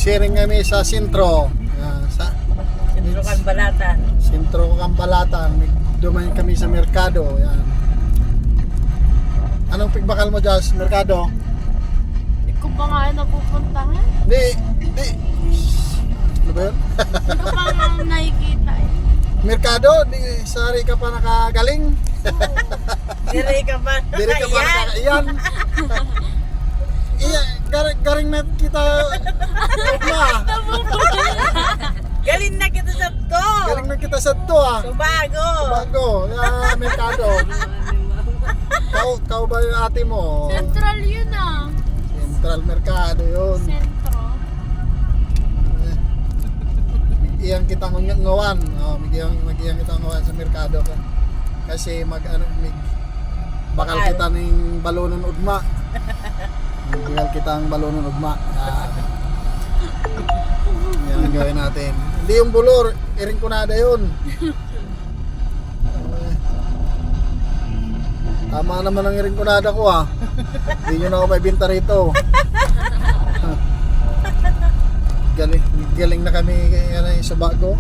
Mag-sharing kami sa sentro. Sa Sentro Cambalatan. sentro Cambalatan. Dumayin kami sa merkado. Yan. Anong pigbakal mo dyan sa merkado? Hindi ko pa nga napupuntahan. Hindi. Ano ba yun? Hindi ko pa nga nakikita eh. Merkado? Sari ka pa nakagaling? Dire ka ba? Diri ka pa nakaiyan? Iya, garing na kita ugma. Galing na kita sa to. Galing na kita sa to ah. Subago. Bago, merkado. Kau ba yung ate mo? Central yun ah. Central Merkado yun. Sentro. Iyang kita ngawan. Mag-iyang kita ngawan sa merkado ka. Kasi bakal kita ning balonon ugma. Bakal kita ang balonon ugma. Yan ang gawin natin. Hindi yung bulor, iring kunada yun. Tama naman ang iring kunada ko ah. Hindi nyo na ako may binta rito. Galing na kami sa bago.